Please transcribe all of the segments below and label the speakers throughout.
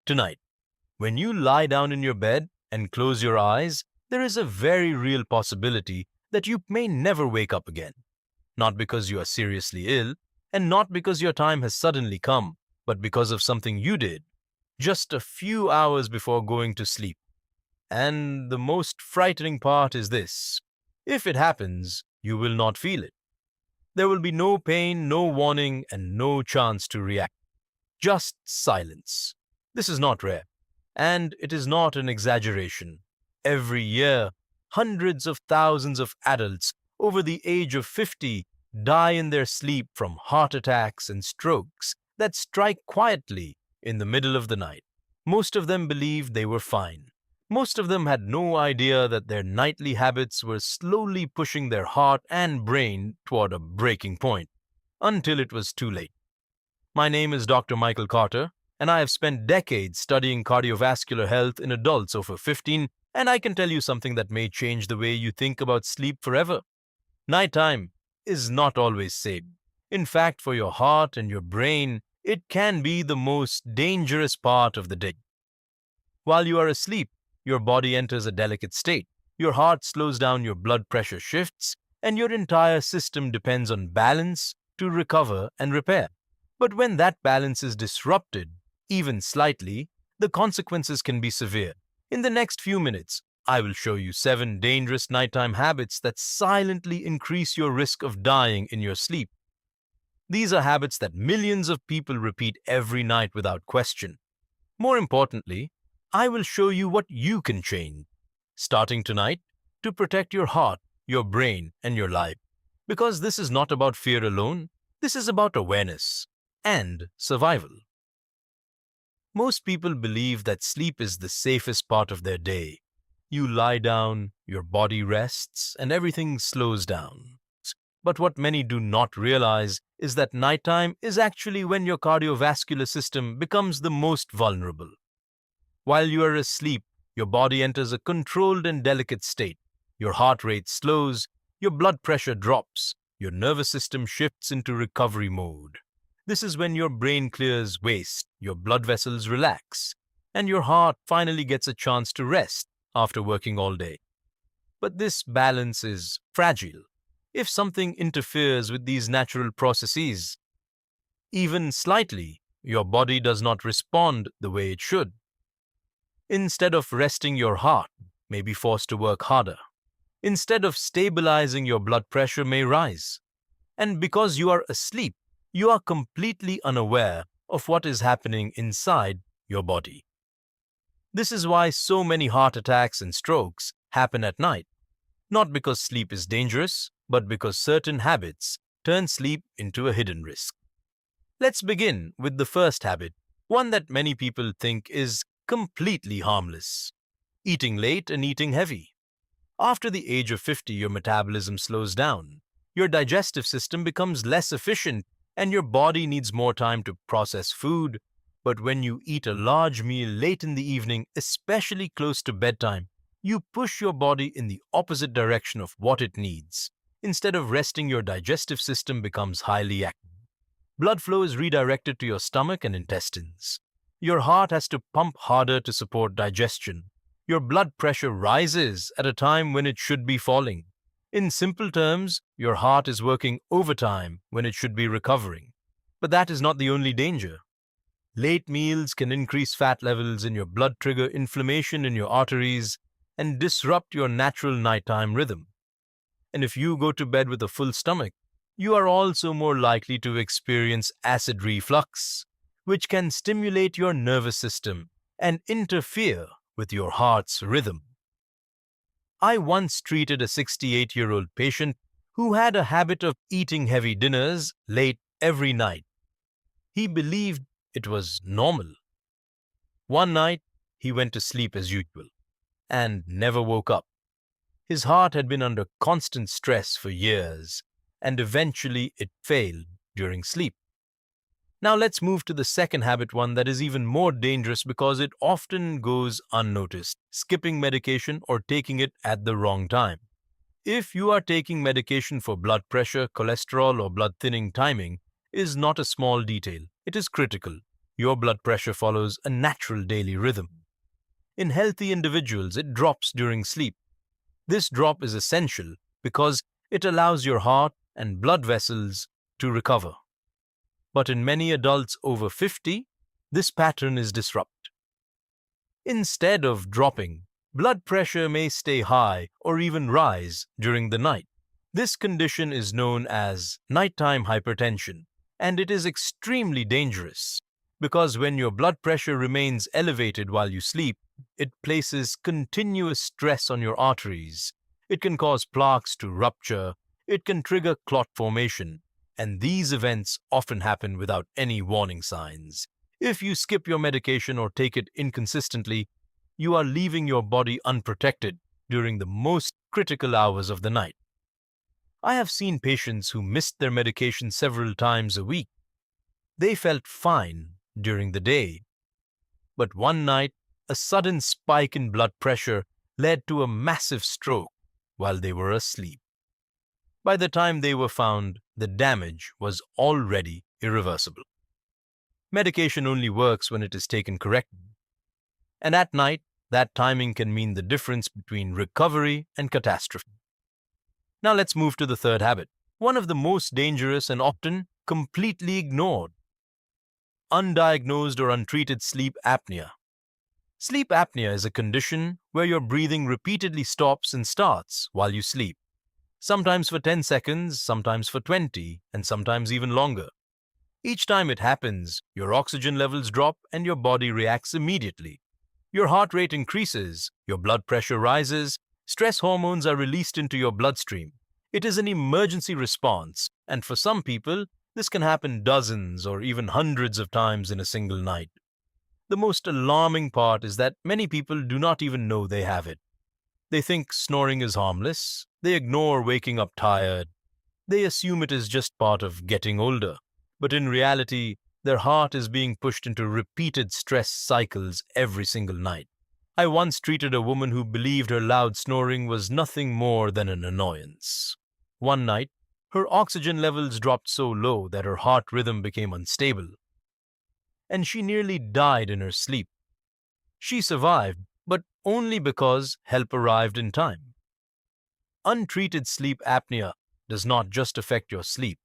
Speaker 1: Tonight, when you lie down in your bed and close your eyes, there is a very real possibility that you may never wake up again. Not because you are seriously ill, and not because your time has suddenly come, but because of something you did just a few hours before going to sleep. And the most frightening part is this: if it happens, you will not feel it. There will be no pain, no warning, and no chance to react. Just silence. This is not rare, and it is not an exaggeration. Every year, hundreds of thousands of adults over the age of 50 die in their sleep from heart attacks and strokes that strike quietly in the middle of the night. Most of them believed they were fine. Most of them had no idea that their nightly habits were slowly pushing their heart and brain toward a breaking point, until it was too late. My name is Dr. Michael Carter, and I have spent decades studying cardiovascular health in adults over 15, and I can tell you something that may change the way you think about sleep forever. Nighttime is not always safe. In fact, for your heart and your brain, it can be the most dangerous part of the day. While you are asleep, your body enters a delicate state. Your heart slows down, your blood pressure shifts, and your entire system depends on balance to recover and repair. But when that balance is disrupted, even slightly, the consequences can be severe. In the next few minutes, I will show you 7 dangerous nighttime habits that silently increase your risk of dying in your sleep. These are habits that millions of people repeat every night without question. More importantly, I will show you what you can change, starting tonight, to protect your heart, your brain, and your life. Because this is not about fear alone, this is about awareness and survival. Most people believe that sleep is the safest part of their day. You lie down, your body rests, and everything slows down. But what many do not realize is that nighttime is actually when your cardiovascular system becomes the most vulnerable. While you are asleep, your body enters a controlled and delicate state. Your heart rate slows, your blood pressure drops, your nervous system shifts into recovery mode. This is when your brain clears waste, your blood vessels relax, and your heart finally gets a chance to rest after working all day. But this balance is fragile. If something interferes with these natural processes, even slightly, your body does not respond the way it should. Instead of resting, your heart may be forced to work harder. Instead of stabilizing, your blood pressure may rise. And because you are asleep, you are completely unaware of what is happening inside your body. This is why so many heart attacks and strokes happen at night. Not because sleep is dangerous, but because certain habits turn sleep into a hidden risk. Let's begin with the first habit, one that many people think is completely harmless: eating late and eating heavy. After the age of 50, your metabolism slows down. Your digestive system becomes less efficient, and your body needs more time to process food. But when you eat a large meal late in the evening, especially close to bedtime, you push your body in the opposite direction of what it needs. Instead of resting, your digestive system becomes highly active. Blood flow is redirected to your stomach and intestines. Your heart has to pump harder to support digestion. Your blood pressure rises at a time when it should be falling. In simple terms, your heart is working overtime when it should be recovering. But that is not the only danger. Late meals can increase fat levels in your blood, trigger inflammation in your arteries, and disrupt your natural nighttime rhythm. And if you go to bed with a full stomach, you are also more likely to experience acid reflux, which can stimulate your nervous system and interfere with your heart's rhythm. I once treated a 68-year-old patient who had a habit of eating heavy dinners late every night. He believed it was normal. One night, he went to sleep as usual and never woke up. His heart had been under constant stress for years, and eventually it failed during sleep. Now let's move to the second habit, one that is even more dangerous because it often goes unnoticed: skipping medication or taking it at the wrong time. If you are taking medication for blood pressure, cholesterol, or blood thinning, timing is not a small detail. It is critical. your blood pressure follows a natural daily rhythm. In healthy individuals, it drops during sleep. This drop is essential because it allows your heart and blood vessels to recover. But in many adults over 50, this pattern is disrupted. Instead of dropping, blood pressure may stay high or even rise during the night. This condition is known as nighttime hypertension, and it is extremely dangerous because when your blood pressure remains elevated while you sleep, it places continuous stress on your arteries. It can cause plaques to rupture, it can trigger clot formation, and these events often happen without any warning signs. If you skip your medication or take it inconsistently, you are leaving your body unprotected during the most critical hours of the night. I have seen patients who missed their medication several times a week. They felt fine during the day, but one night, a sudden spike in blood pressure led to a massive stroke while they were asleep. By the time they were found, the damage was already irreversible. Medication only works when it is taken correctly. And at night, that timing can mean the difference between recovery and catastrophe. Now let's move to the third habit, one of the most dangerous and often completely ignored: undiagnosed or untreated sleep apnea. Sleep apnea is a condition where your breathing repeatedly stops and starts while you sleep, sometimes for 10 seconds, sometimes for 20, and sometimes even longer. Each time it happens, your oxygen levels drop and your body reacts immediately. Your heart rate increases, your blood pressure rises, stress hormones are released into your bloodstream. It is an emergency response, and for some people, this can happen dozens or even hundreds of times in a single night. The most alarming part is that many people do not even know they have it. They think snoring is harmless, they ignore waking up tired, they assume it is just part of getting older. But in reality, their heart is being pushed into repeated stress cycles every single night. I once treated a woman who believed her loud snoring was nothing more than an annoyance. One night, her oxygen levels dropped so low that her heart rhythm became unstable, and she nearly died in her sleep. She survived, but only because help arrived in time. Untreated sleep apnea does not just affect your sleep.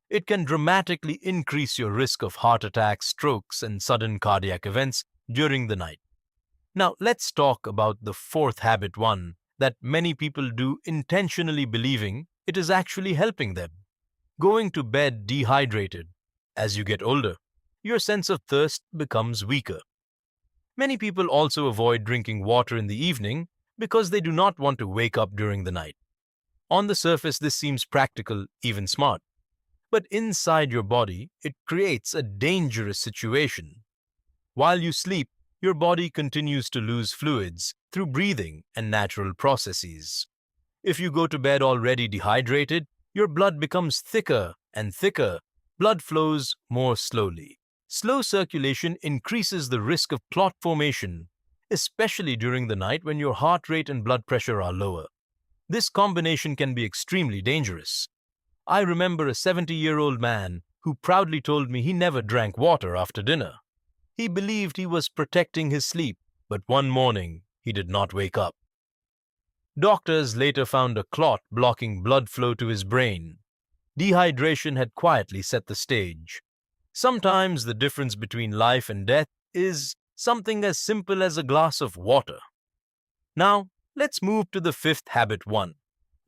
Speaker 1: It can dramatically increase your risk of heart attacks, strokes, and sudden cardiac events during the night. Now, let's talk about the fourth habit, one that many people do intentionally believing it is actually helping them: going to bed dehydrated. As you get older, your sense of thirst becomes weaker. Many people also avoid drinking water in the evening because they do not want to wake up during the night. On the surface, this seems practical, even smart. But inside your body, it creates a dangerous situation. While you sleep, your body continues to lose fluids through breathing and natural processes. If you go to bed already dehydrated, your blood becomes thicker and thicker. Blood flows more slowly. Slow circulation increases the risk of clot formation, especially during the night when your heart rate and blood pressure are lower. This combination can be extremely dangerous. I remember a 70-year-old man who proudly told me he never drank water after dinner. He believed he was protecting his sleep, but one morning he did not wake up. Doctors later found a clot blocking blood flow to his brain. Dehydration had quietly set the stage. Sometimes the difference between life and death is something as simple as a glass of water. Now, let's move to the fifth habit, one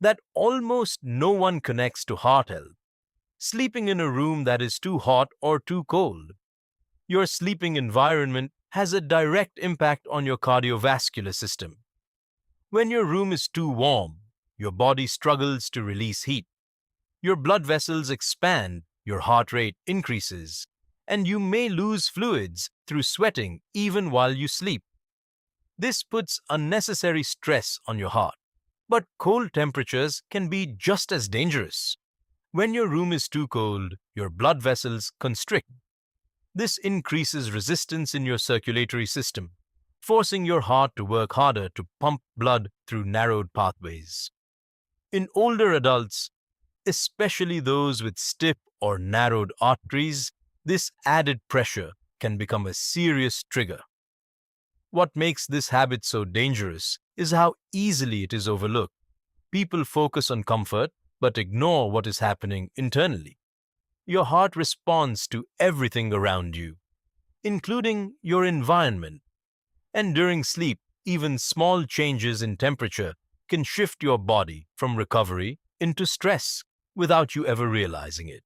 Speaker 1: that almost no one connects to heart health: sleeping in a room that is too hot or too cold. Your sleeping environment has a direct impact on your cardiovascular system. When your room is too warm, your body struggles to release heat. Your blood vessels expand, your heart rate increases, and you may lose fluids through sweating even while you sleep. This puts unnecessary stress on your heart. But cold temperatures can be just as dangerous. When your room is too cold, your blood vessels constrict. This increases resistance in your circulatory system, forcing your heart to work harder to pump blood through narrowed pathways. In older adults, especially those with stiff or narrowed arteries, this added pressure can become a serious trigger. What makes this habit so dangerous is how easily it is overlooked. People focus on comfort but ignore what is happening internally. Your heart responds to everything around you, including your environment. And during sleep, even small changes in temperature can shift your body from recovery into stress without you ever realizing it.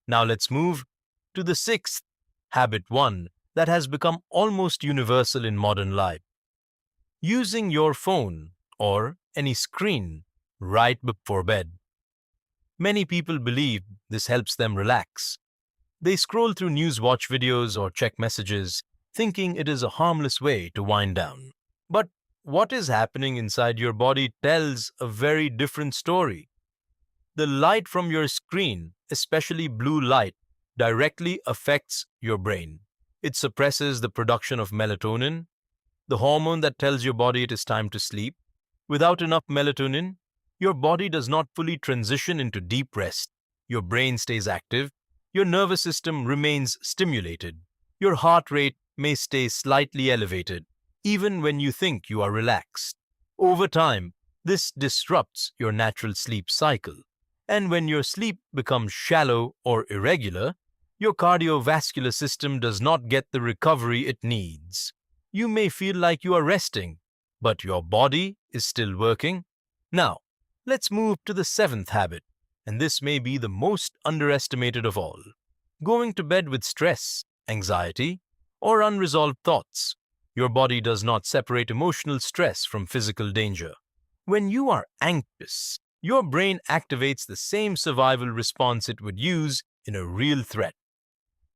Speaker 1: Now let's move to the sixth habit one that has become almost universal in modern life. Using your phone or any screen right before bed. Many people believe this helps them relax. They scroll through news watch videos or check messages, thinking it is a harmless way to wind down. But what is happening inside your body tells a very different story. The light from your screen, especially blue light, directly affects your brain. It suppresses the production of melatonin, the hormone that tells your body it is time to sleep. Without enough melatonin, your body does not fully transition into deep rest. Your brain stays active, your nervous system remains stimulated, your heart rate may stay slightly elevated, even when you think you are relaxed. Over time, this disrupts your natural sleep cycle. And when your sleep becomes shallow or irregular, your cardiovascular system does not get the recovery it needs. You may feel like you are resting, but your body is still working. Now, let's move to the seventh habit, and this may be the most underestimated of all. Going to bed with stress, anxiety, or unresolved thoughts. Your body does not separate emotional stress from physical danger. When you are anxious, your brain activates the same survival response it would use in a real threat.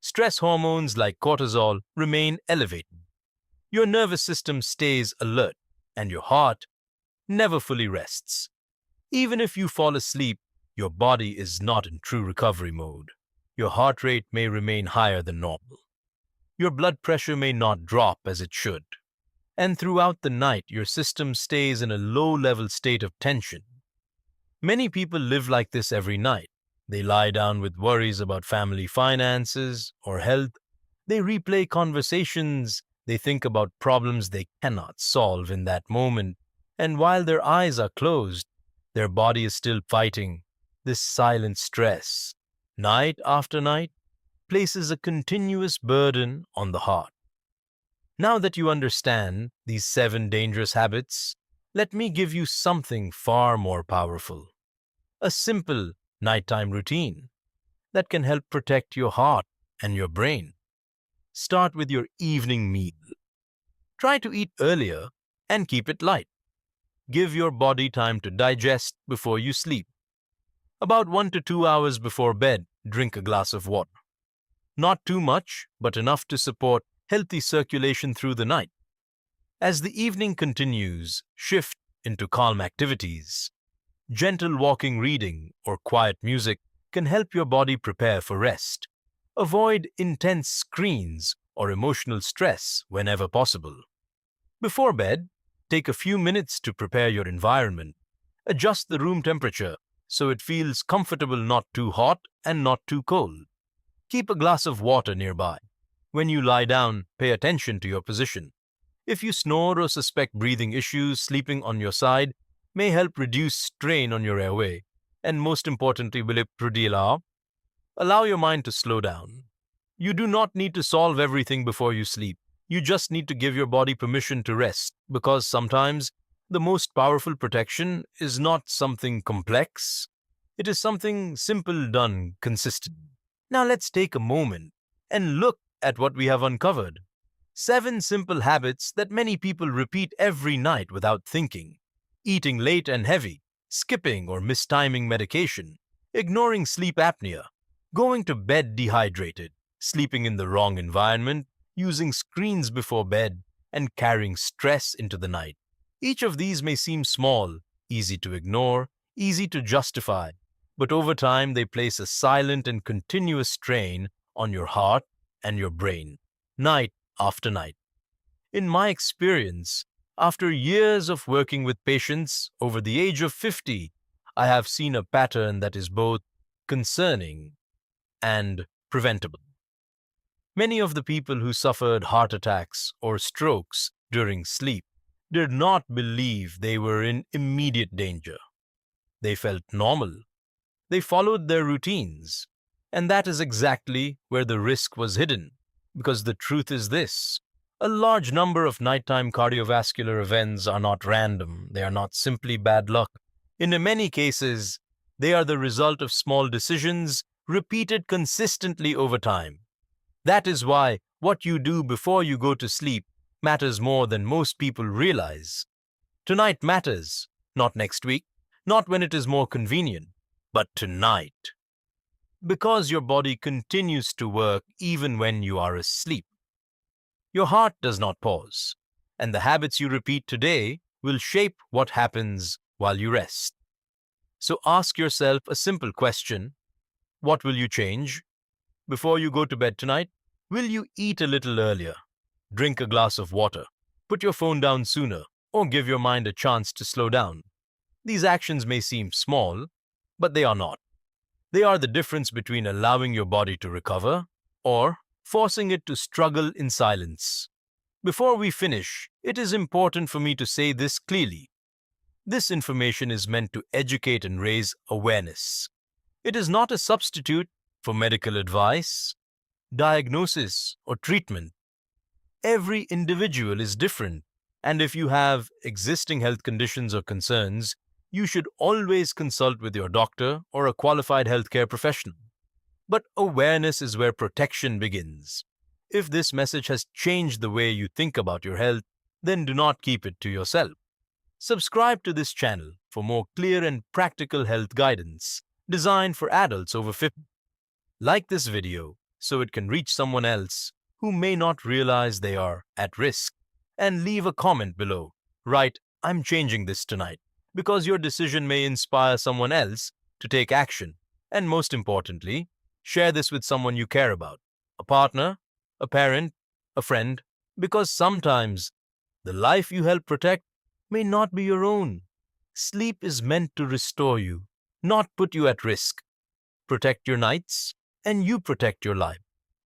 Speaker 1: Stress hormones like cortisol remain elevated. Your nervous system stays alert, and your heart never fully rests. Even if you fall asleep, your body is not in true recovery mode. Your heart rate may remain higher than normal. Your blood pressure may not drop as it should. And throughout the night, your system stays in a low-level state of tension. Many people live like this every night. They lie down with worries about family finances or health. They replay conversations. They think about problems they cannot solve in that moment. And while their eyes are closed, their body is still fighting. This silent stress, night after night, places a continuous burden on the heart. Now that you understand these 7 dangerous habits, let me give you something far more powerful. A simple nighttime routine that can help protect your heart and your brain. Start with your evening meal. Try to eat earlier and keep it light. Give your body time to digest before you sleep. About 1 to 2 hours before bed, drink a glass of water. Not too much, but enough to support healthy circulation through the night. As the evening continues, shift into calm activities. Gentle walking, reading, or quiet music can help your body prepare for rest. Avoid intense screens or emotional stress whenever possible. Before bed, take a few minutes to prepare your environment. Adjust the room temperature so it feels comfortable, not too hot and not too cold. Keep a glass of water nearby. When you lie down, pay attention to your position. If you snore or suspect breathing issues, sleeping on your side may help reduce strain on your airway. And most importantly, allow your mind to slow down. You do not need to solve everything before you sleep. You just need to give your body permission to rest, because sometimes the most powerful protection is not something complex. It is something simple done consistently. Now let's take a moment and look at what we have uncovered. 7 simple habits that many people repeat every night without thinking. Eating late and heavy, skipping or mistiming medication, ignoring sleep apnea, going to bed dehydrated, sleeping in the wrong environment, using screens before bed, and carrying stress into the night. Each of these may seem small, easy to ignore, easy to justify, but over time they place a silent and continuous strain on your heart and your brain, night after night. In my experience, after years of working with patients over the age of 50, I have seen a pattern that is both concerning and preventable. Many of the people who suffered heart attacks or strokes during sleep did not believe they were in immediate danger. They felt normal. They followed their routines. And that is exactly where the risk was hidden. Because the truth is this: a large number of nighttime cardiovascular events are not random, they are not simply bad luck. In many cases, they are the result of small decisions repeated consistently over time. That is why what you do before you go to sleep matters more than most people realize. Tonight matters, not next week, not when it is more convenient, but tonight. Because your body continues to work even when you are asleep. Your heart does not pause, and the habits you repeat today will shape what happens while you rest. So ask yourself a simple question: what will you change? Before you go to bed tonight, will you eat a little earlier, drink a glass of water, put your phone down sooner, or give your mind a chance to slow down? These actions may seem small, but they are not. They are the difference between allowing your body to recover or forcing it to struggle in silence. Before we finish, it is important for me to say this clearly. This information is meant to educate and raise awareness. It is not a substitute for medical advice, diagnosis, or treatment. Every individual is different, and if you have existing health conditions or concerns, you should always consult with your doctor or a qualified healthcare professional. But awareness is where protection begins. If this message has changed the way you think about your health, then do not keep it to yourself. Subscribe to this channel for more clear and practical health guidance designed for adults over 50. Like this video so it can reach someone else who may not realize they are at risk. And leave a comment below. Write, "I'm changing this tonight," because your decision may inspire someone else to take action. And most importantly, share this with someone you care about, a partner, a parent, a friend, because sometimes the life you help protect may not be your own. Sleep is meant to restore you, not put you at risk. Protect your nights, and you protect your life.